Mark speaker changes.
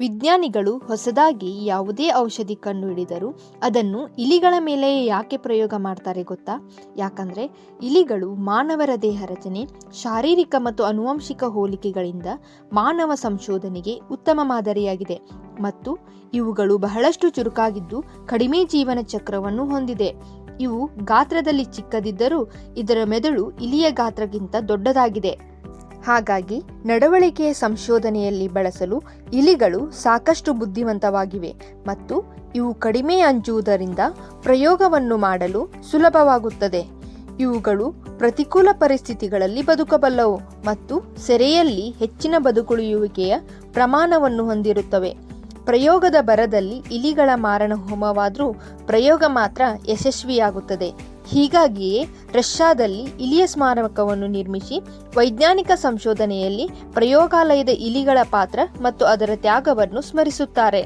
Speaker 1: ವಿಜ್ಞಾನಿಗಳು ಹೊಸದಾಗಿ ಯಾವುದೇ ಔಷಧಿ ಕಂಡುಹಿಡಿದರೂ ಅದನ್ನು ಇಲಿಗಳ ಮೇಲೆ ಯಾಕೆ ಪ್ರಯೋಗ ಮಾಡ್ತಾರೆ ಗೊತ್ತಾ? ಯಾಕಂದರೆ ಇಲಿಗಳು ಮಾನವರ ದೇಹ ರಚನೆ, ಶಾರೀರಿಕ ಮತ್ತು ಆನುವಂಶಿಕ ಹೋಲಿಕೆಗಳಿಂದ ಮಾನವ ಸಂಶೋಧನೆಗೆ ಉತ್ತಮ ಮಾದರಿಯಾಗಿದೆ ಮತ್ತು ಇವುಗಳು ಬಹಳಷ್ಟು ಚುರುಕಾಗಿದ್ದು ಕಡಿಮೆ ಜೀವನ ಚಕ್ರವನ್ನು ಹೊಂದಿದೆ. ಇವು ಗಾತ್ರದಲ್ಲಿ ಚಿಕ್ಕದಿದ್ದರೂ ಇದರ ಮೆದುಳು ಇಲಿಯ ಗಾತ್ರಕ್ಕಿಂತ ದೊಡ್ಡದಾಗಿದೆ. ಹಾಗಾಗಿ ನಡವಳಿಕೆಯ ಸಂಶೋಧನೆಯಲ್ಲಿ ಬಳಸಲು ಇಲಿಗಳು ಸಾಕಷ್ಟು ಬುದ್ಧಿವಂತವಾಗಿವೆ ಮತ್ತು ಇವು ಕಡಿಮೆ ಅಂಜುವುದರಿಂದ ಪ್ರಯೋಗವನ್ನು ಮಾಡಲು ಸುಲಭವಾಗುತ್ತದೆ. ಇವುಗಳು ಪ್ರತಿಕೂಲ ಪರಿಸ್ಥಿತಿಗಳಲ್ಲಿ ಬದುಕಬಲ್ಲವು ಮತ್ತು ಸೆರೆಯಲ್ಲಿ ಹೆಚ್ಚಿನ ಬದುಕುಳಿಯುವಿಕೆಯ ಪ್ರಮಾಣವನ್ನು ಹೊಂದಿರುತ್ತವೆ. ಪ್ರಯೋಗದ ಭರದಲ್ಲಿ ಇಲಿಗಳ ಮಾರಣ ಹೋಮವಾದರೂ ಪ್ರಯೋಗ ಮಾತ್ರ ಯಶಸ್ವಿಯಾಗುತ್ತದೆ. ಹೀಗಾಗಿಯೇ ರಷ್ಯಾದಲ್ಲಿ ಇಲಿಯ ಸ್ಮಾರಕವನ್ನು ನಿರ್ಮಿಸಿ ವೈಜ್ಞಾನಿಕ ಸಂಶೋಧನೆಯಲ್ಲಿ ಪ್ರಯೋಗಾಲಯದ ಇಲಿಗಳ ಪಾತ್ರ ಮತ್ತು ಅದರ ತ್ಯಾಗವನ್ನು ಸ್ಮರಿಸುತ್ತಾರೆ.